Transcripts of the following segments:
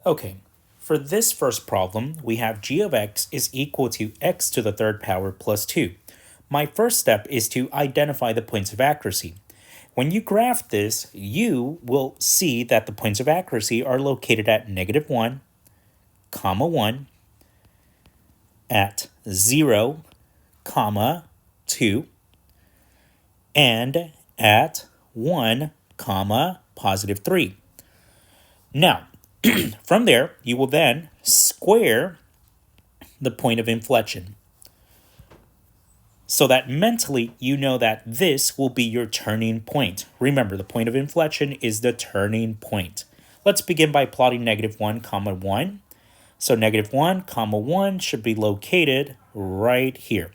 Okay, for this first problem, we have g of x is equal to x to the third power plus 2. My first step is to identify the points of accuracy. When you graph this, you will see that the points of accuracy are located at -1, comma 1, at 0, comma 2, and at 1, comma positive 3. Now, from there, you will then square the point of inflection so that mentally you know that this will be your turning point. Remember, the point of inflection is the turning point. Let's begin by plotting -1, comma 1. So -1, comma 1 should be located right here.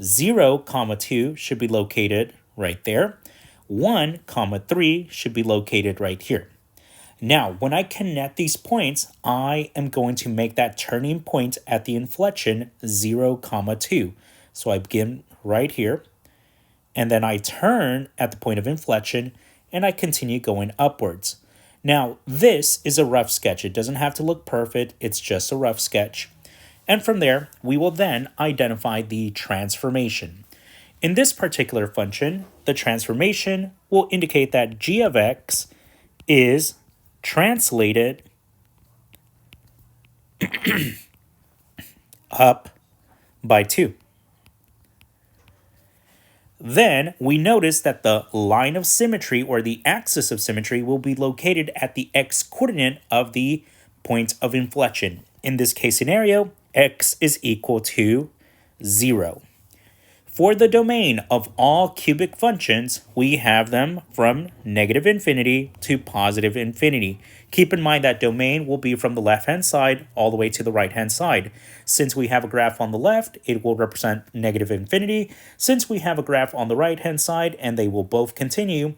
0, comma 2 should be located right there. 1, comma 3 should be located right here. Now, when I connect these points, I am going to make that turning point at the inflection 0, comma 2. So I begin right here, and then I turn at the point of inflection, and I continue going upwards. Now, this is a rough sketch. It doesn't have to look perfect. It's just a rough sketch. And from there, we will then identify the transformation. In this particular function, the transformation will indicate that g of x is translated up by 2. Then we notice that the line of symmetry or the axis of symmetry will be located at the x-coordinate of the point of inflection. In this case scenario, x is equal to 0. For the domain of all cubic functions, we have them from -infinity to positive infinity. Keep in mind that domain will be from the left-hand side all the way to the right-hand side. Since we have a graph on the left, it will represent -infinity. Since we have a graph on the right-hand side and they will both continue,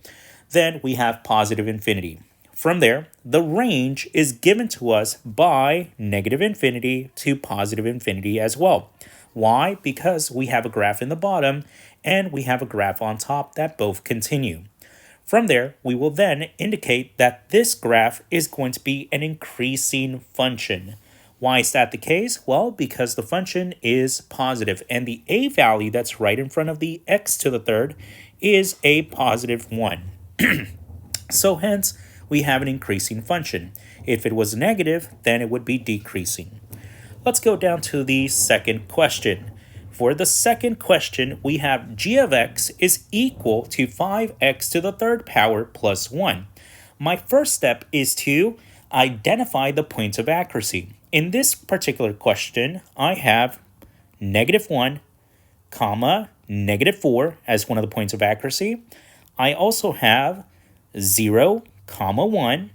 then we have positive infinity. From there, the range is given to us by -infinity to positive infinity as well. Why? Because we have a graph in the bottom and we have a graph on top that both continue. From there, we will then indicate that this graph is going to be an increasing function. Why is that the case? Well, because the function is positive and the a value that's right in front of the x to the third is a positive 1. So hence, we have an increasing function. If it was negative, then it would be decreasing. Let's go down to the second question. For the second question, we have g of x is equal to 5x to the third power plus 1. My first step is to identify the points of accuracy. In this particular question, I have -1, comma, -4 as one of the points of accuracy. I also have 0, comma 1,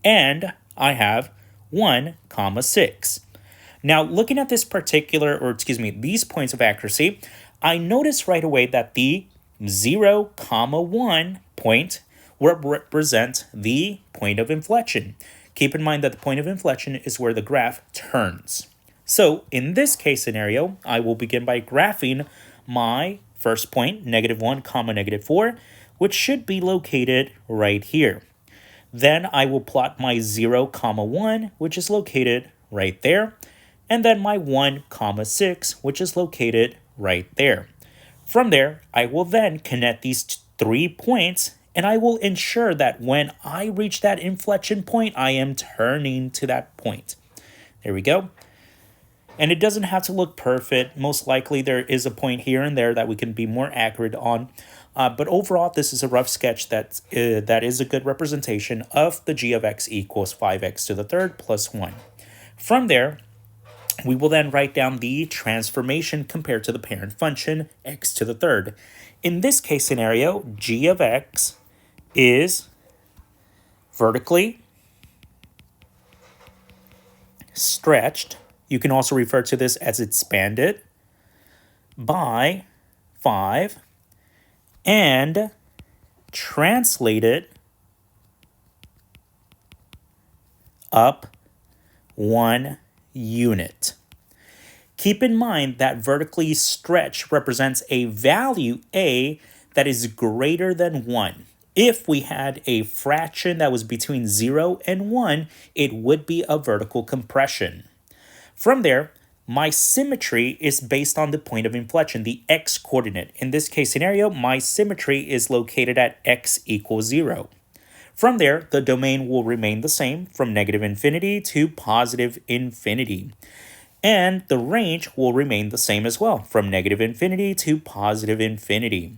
and I have 1, comma 6. Now, looking at this these points of accuracy, I notice right away that the 0, comma 1 point will represent the point of inflection. Keep in mind that the point of inflection is where the graph turns. So, in this case scenario, I will begin by graphing my first point, -1, comma -4, which should be located right here. Then I will plot my 0, comma 1, which is located right there. And then my 1, comma 6, which is located right there. From there, I will then connect these 3 points, and I will ensure that when I reach that inflection point, I am turning to that point. There we go. And it doesn't have to look perfect. Most likely there is a point here and there that we can be more accurate on. But overall, this is a rough sketch that is a good representation of the g of x equals 5x to the third plus 1. From there, we will then write down the transformation compared to the parent function, x to the third. In this case scenario, g of x is vertically stretched. You can also refer to this as expanded by 5 and translated up 1 unit. Keep in mind that vertically stretched represents a value a that is greater than 1. If we had a fraction that was between 0 and 1, it would be a vertical compression. From there, my symmetry is based on the point of inflection, the x-coordinate. In this case scenario, my symmetry is located at x equals 0. From there, the domain will remain the same from negative infinity to positive infinity. And the range will remain the same as well, from negative infinity to positive infinity.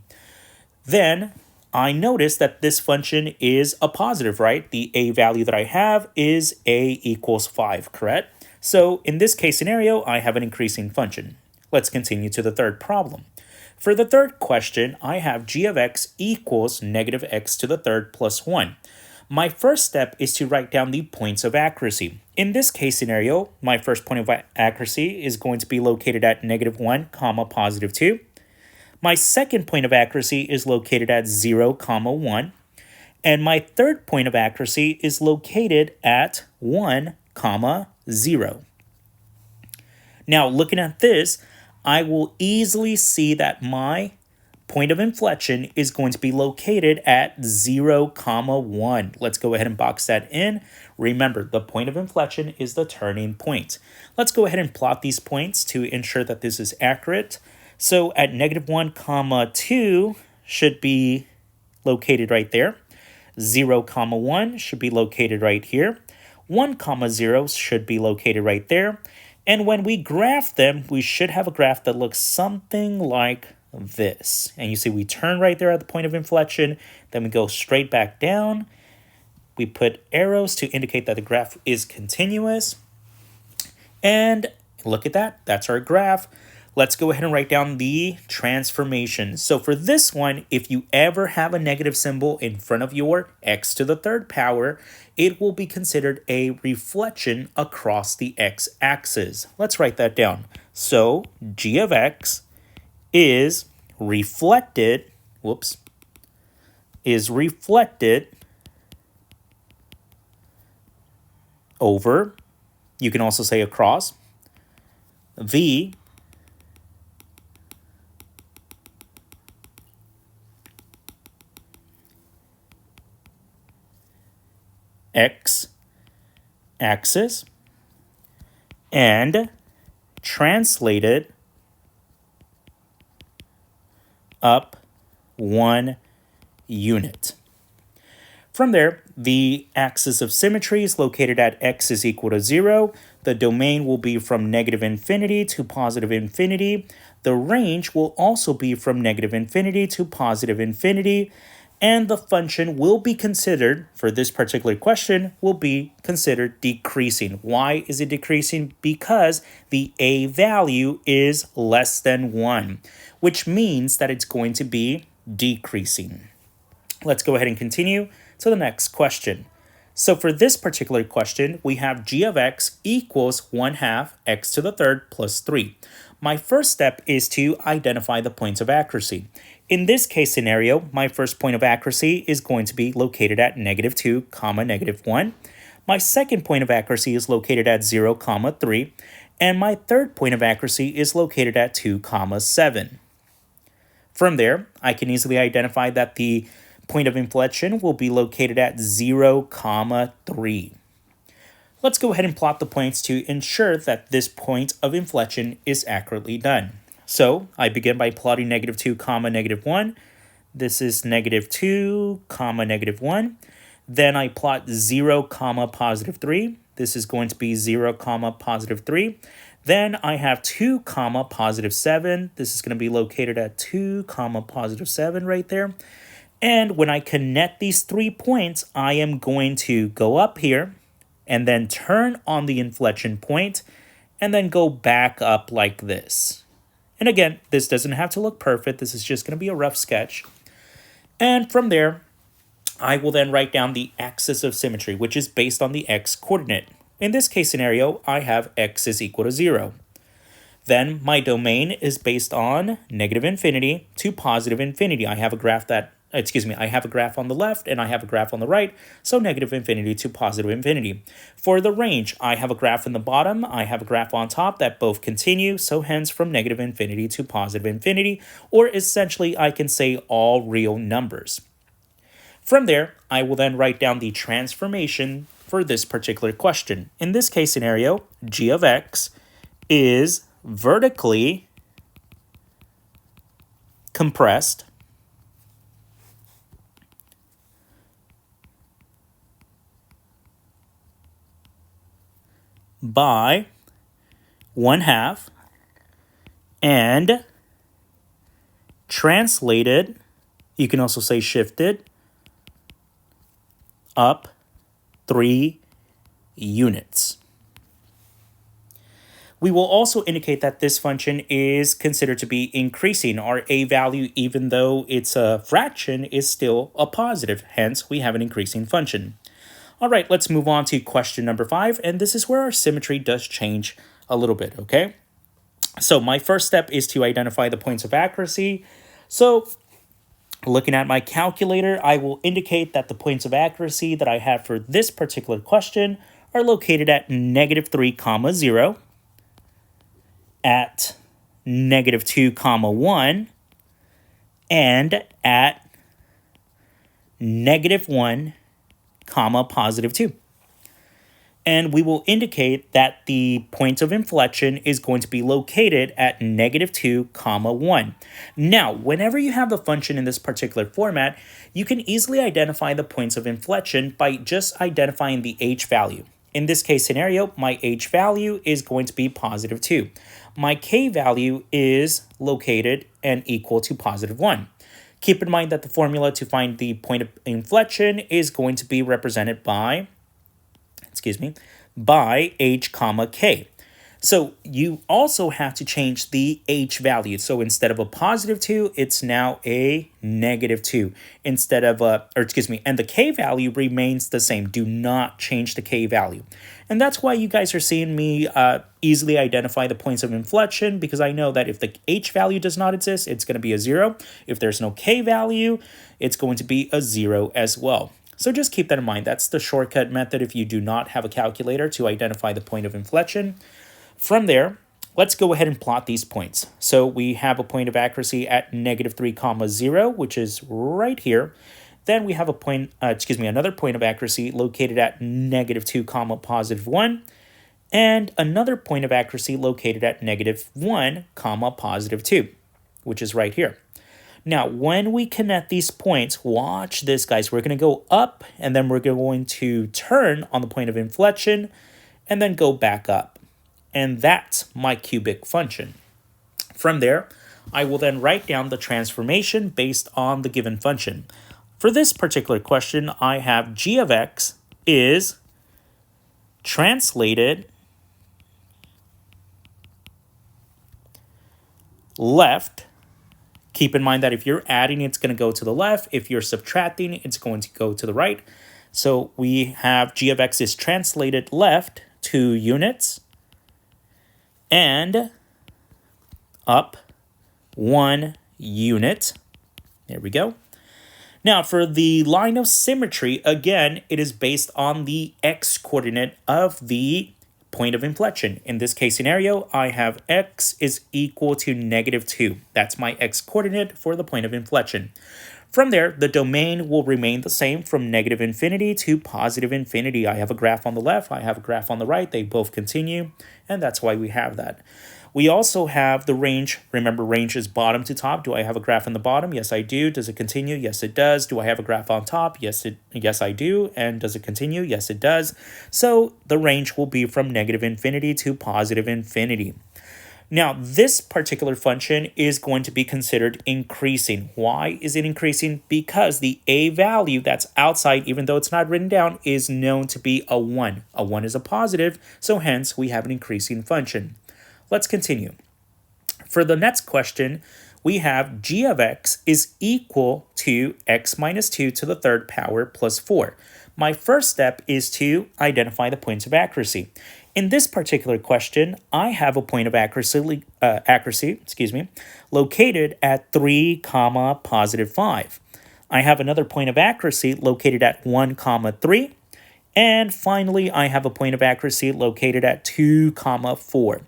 Then I notice that this function is a positive, right? The a value that I have is a equals 5, correct? So in this case scenario, I have an increasing function. Let's continue to the third problem. For the third question, I have g of x equals negative x to the third plus 1. My first step is to write down the points of accuracy. In this case scenario, my first point of accuracy is going to be located at negative 1, comma, positive 2. My second point of accuracy is located at 0, comma, 1. And my third point of accuracy is located at 1, comma, 0. Now, looking at this, I will easily see that my point of inflection is going to be located at 0, comma, 1. Let's go ahead and box that in. Remember, the point of inflection is the turning point. Let's go ahead and plot these points to ensure that this is accurate. So at negative 1, comma, 2 should be located right there. 0, comma, 1 should be located right here. 1, comma, 0 should be located right there. And when we graph them, we should have a graph that looks something like this. And you see we turn right there at the point of inflection, then we go straight back down. We put arrows to indicate that the graph is continuous. And look at that, that's our graph. Let's go ahead and write down the transformation. So for this one, if you ever have a negative symbol in front of your x to the third power, it will be considered a reflection across the x-axis. Let's write that down. So g of x is reflected, over, you can also say across, the x-axis and translated up 1 unit. From there, the axis of symmetry is located at x is equal to 0. The domain will be from negative infinity to positive infinity. The range will also be from negative infinity to positive infinity. And the function will be considered, for this particular question, will be considered decreasing. Why is it decreasing? Because the a value is less than 1, which means that it's going to be decreasing. Let's go ahead and continue to the next question. So for this particular question, we have g of x equals 1/2 x to the third plus 3. My first step is to identify the points of accuracy. In this case scenario, my first point of accuracy is going to be located at negative 2, comma, negative 1. My second point of accuracy is located at 0, comma, 3. And my third point of accuracy is located at 2, comma, 7. From there, I can easily identify that the point of inflection will be located at 0, comma, 3. Let's go ahead and plot the points to ensure that this point of inflection is accurately done. So I begin by plotting negative 2, comma, negative 1. This is negative 2, comma, negative 1. Then I plot 0, comma, positive 3. This is going to be 0, comma, positive 3. Then I have 2, comma, positive 7. This is going to be located at 2, comma, positive 7 right there. And when I connect these 3 points, I am going to go up here and then turn on the inflection point and then go back up like this. And again, this doesn't have to look perfect. This is just going to be a rough sketch. And from there, I will then write down the axis of symmetry, which is based on the x-coordinate. In this case scenario, I have x is equal to 0. Then my domain is based on negative infinity to positive infinity. I have a graph on the left and I have a graph on the right, so negative infinity to positive infinity. For the range, I have a graph in the bottom, I have a graph on top that both continue, so hence from negative infinity to positive infinity, or essentially I can say all real numbers. From there, I will then write down the transformation for this particular question. In this case scenario, g of x is vertically compressed by 1/2 and translated, you can also say shifted, up 3 units. We will also indicate that this function is considered to be increasing. Our a value, even though it's a fraction, is still a positive. Hence, we have an increasing function. All right, let's move on to question number 5. And this is where our symmetry does change a little bit, okay? So my first step is to identify the points of accuracy. So looking at my calculator, I will indicate that the points of accuracy that I have for this particular question are located at -3, 0, at -2, 1, and at -1, +2. And we will indicate that the point of inflection is going to be located at -2, 1. Now, whenever you have the function in this particular format, you can easily identify the points of inflection by just identifying the h value. In this case scenario, my h value is going to be +2. My k value is located and equal to +1. Keep in mind that the formula to find the point of inflection is going to be represented by, by h, k. So you also have to change the h value. So instead of a +2, it's now a -2. Instead of and the k value remains the same. Do not change the k value. And that's why you guys are seeing me easily identify the points of inflection, because I know that if the h value does not exist, it's going to be a 0. If there's no k value, it's going to be a 0 as well. So just keep that in mind. That's the shortcut method if you do not have a calculator to identify the point of inflection. From there, let's go ahead and plot these points. So we have a point of accuracy at -3, 0, which is right here. Then we have a point, another point of accuracy located at -2, +1, and another point of accuracy located at -1, +2, which is right here. Now, when we connect these points, watch this, guys. We're going to go up, and then we're going to turn on the point of inflection, and then go back up. And that's my cubic function. From there, I will then write down the transformation based on the given function. For this particular question, I have g of x is translated left. Keep in mind that if you're adding, it's going to go to the left. If you're subtracting, it's going to go to the right. So we have g of x is translated left 2 units and up 1 unit. There we go. Now, for the line of symmetry, again, it is based on the x-coordinate of the point of inflection. In this case scenario, I have x is equal to -2. That's my x-coordinate for the point of inflection. From there, the domain will remain the same from -infinity to +infinity. I have a graph on the left, I have a graph on the right, they both continue, and that's why we have that. We also have the range. Remember, range is bottom to top. Do I have a graph on the bottom? Yes, I do. Does it continue? Yes, it does. Do I have a graph on top? Yes, I do. And does it continue? Yes, it does. So the range will be from -infinity to +infinity. Now, this particular function is going to be considered increasing. Why is it increasing? Because the a value that's outside, even though it's not written down, is known to be a 1. A 1 is a positive, so hence we have an increasing function. Let's continue. For the next question, we have g of x is equal to x minus 2 to the third power plus 4. My first step is to identify the points of accuracy. In this particular question, I have a point of accuracy, located at 3, +5. I have another point of accuracy located at 1, 3. And finally, I have a point of accuracy located at 2, 4.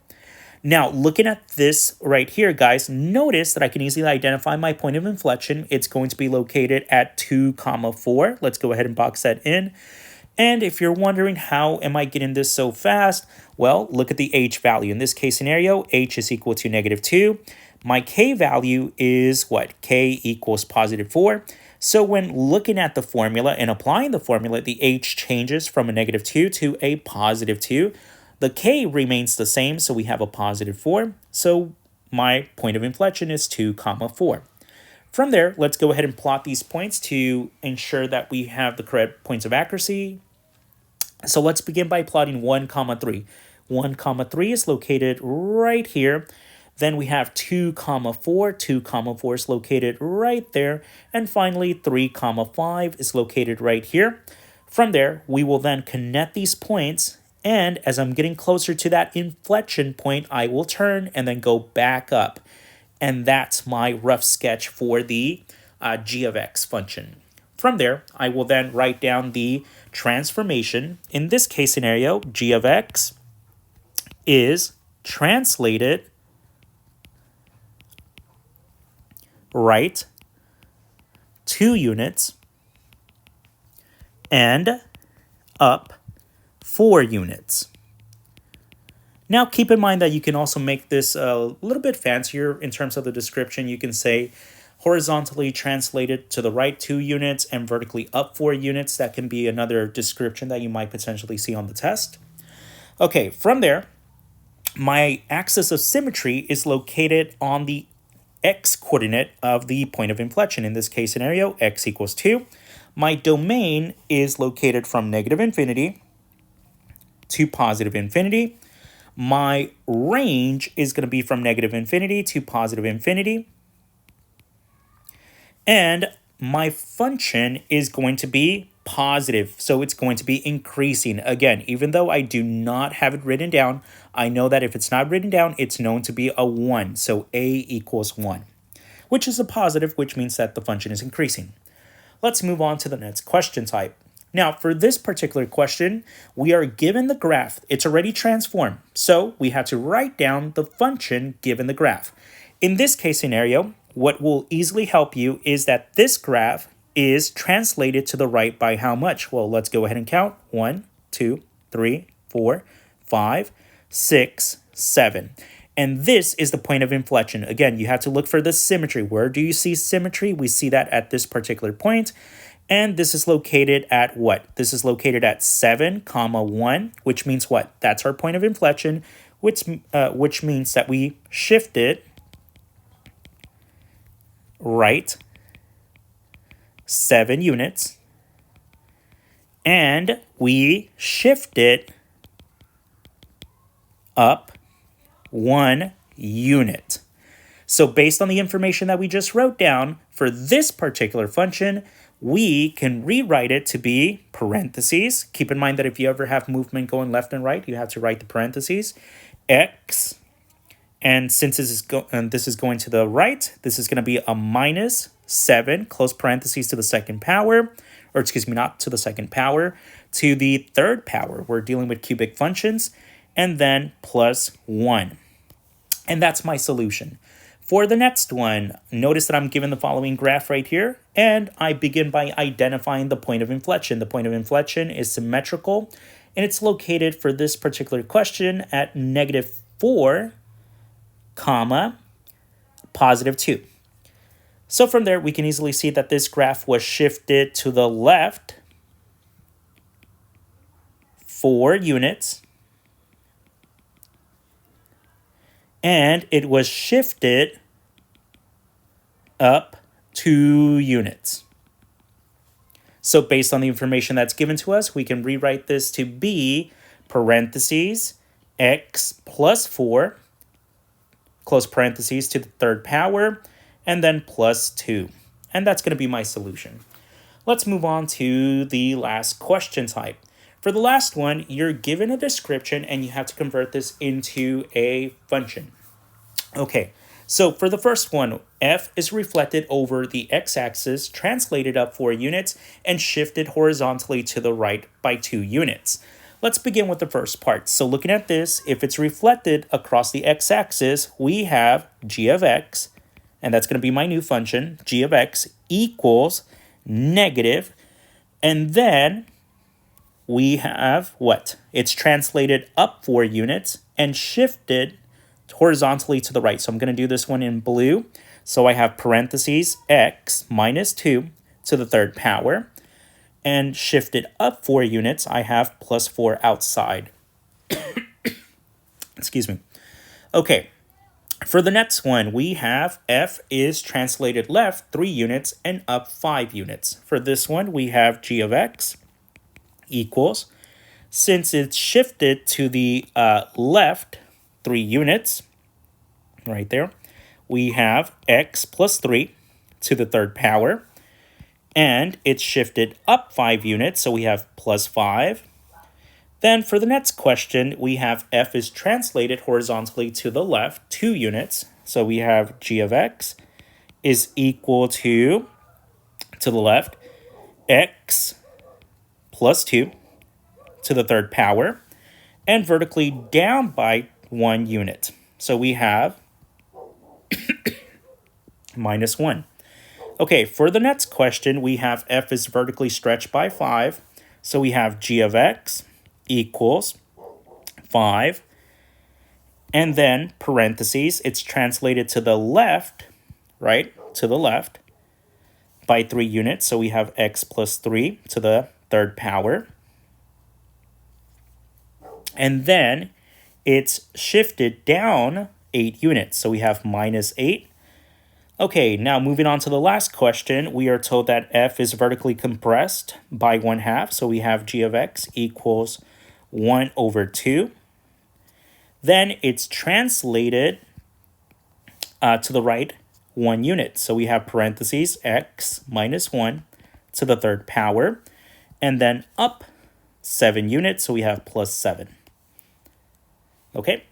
Now, looking at this right here, guys, notice that I can easily identify my point of inflection. It's going to be located at 2, comma 4. Let's go ahead and box that in. And if you're wondering how am I getting this so fast, well, look at the h value. In this case scenario, h is equal to -2. My k value is what? K equals +4. So when looking at the formula and applying the formula, the h changes from a -2 to a +2. The k remains the same, so we have a +4. So my point of inflection is 2, comma 4. From there, let's go ahead and plot these points to ensure that we have the correct points of accuracy. So let's begin by plotting 1, comma 3. 1, comma 3 is located right here. Then we have 2, comma 4. 2, comma 4 is located right there. And finally, 3, comma 5 is located right here. From there, we will then connect these points. And as I'm getting closer to that inflection point, I will turn and then go back up. And that's my rough sketch for the g of x function. From there, I will then write down the transformation. In this case scenario, g of x is translated right 2 units and up 4 units. Now, keep in mind that you can also make this a little bit fancier in terms of the description. You can say horizontally translated to the right 2 units and vertically up 4 units. That can be another description that you might potentially see on the test. Okay, from there, my axis of symmetry is located on the x-coordinate of the point of inflection. In this case scenario, x equals 2. My domain is located from -infinity to +infinity. My range is going to be from -infinity to +infinity. And my function is going to be positive. So it's going to be increasing. Again, even though I do not have it written down, I know that if it's not written down, it's known to be a 1. So a equals 1, which is a positive, which means that the function is increasing. Let's move on to the next question type. Now, for this particular question, we are given the graph. It's already transformed, so we have to write down the function given the graph. In this case scenario, what will easily help you is that this graph is translated to the right by how much? Well, let's go ahead and count. 1, 2, 3, 4, 5, 6, 7. And this is the point of inflection. Again, you have to look for the symmetry. Where do you see symmetry? We see that at this particular point. And this is located at what? This is located at 7, comma 1, which means what? That's our point of inflection, which means that we shift it right 7 units, and we shift it up 1 unit. So based on the information that we just wrote down, for this particular function, we can rewrite it to be parentheses. Keep in mind that if you ever have movement going left and right, you have to write the parentheses, x, and since this is going to the right, this is going to be a -7, close parentheses to the second power, or excuse me, not to the second power, to the third power. We're dealing with cubic functions, and then +1. And that's my solution. For the next one, notice that I'm given the following graph right here, and I begin by identifying the point of inflection. The point of inflection is symmetrical, and it's located for this particular question at -4, comma, +2. So from there, we can easily see that this graph was shifted to the left 4 units, and it was shifted up 2 units. So based on the information that's given to us, we can rewrite this to be parentheses x plus 4, close parentheses to the third power, and then +2. And that's going to be my solution. Let's move on to the last question type. For the last one, you're given a description and you have to convert this into a function. Okay, so for the first one, f is reflected over the x-axis, translated up 4 units, and shifted horizontally to the right by 2 units. Let's begin with the first part. So looking at this, if it's reflected across the x-axis, we have g of x, and that's going to be my new function, g of x equals negative, and then we have what? It's translated up 4 units and shifted horizontally to the right. So I'm going to do this one in blue. So I have parentheses x minus 2 to the third power. And shifted up 4 units, I have plus 4 outside. Excuse me. Okay, for the next one, we have f is translated left 3 units and up 5 units. For this one, we have g of x equals, since it's shifted to the left 3 units, right there, we have x plus 3 to the third power. And it's shifted up 5 units, so we have plus 5. Then for the next question, we have f is translated horizontally to the left 2 units. So we have g of x is equal to the left, x plus 2 to the third power, and vertically down by 1 unit. So we have minus 1. Okay, for the next question, we have f is vertically stretched by 5. So we have g of x equals 5. And then parentheses, it's translated to the left, right, to the left by 3 units. So we have x plus 3 to the third power. And then it's shifted down 8 units. So we have minus 8. Okay, now moving on to the last question, we are told that f is vertically compressed by 1/2. So we have g of x equals 1 over 2. Then it's translated to the right 1 unit. So we have parentheses x minus 1 to the third power. And then up 7 units, so we have plus 7. Okay,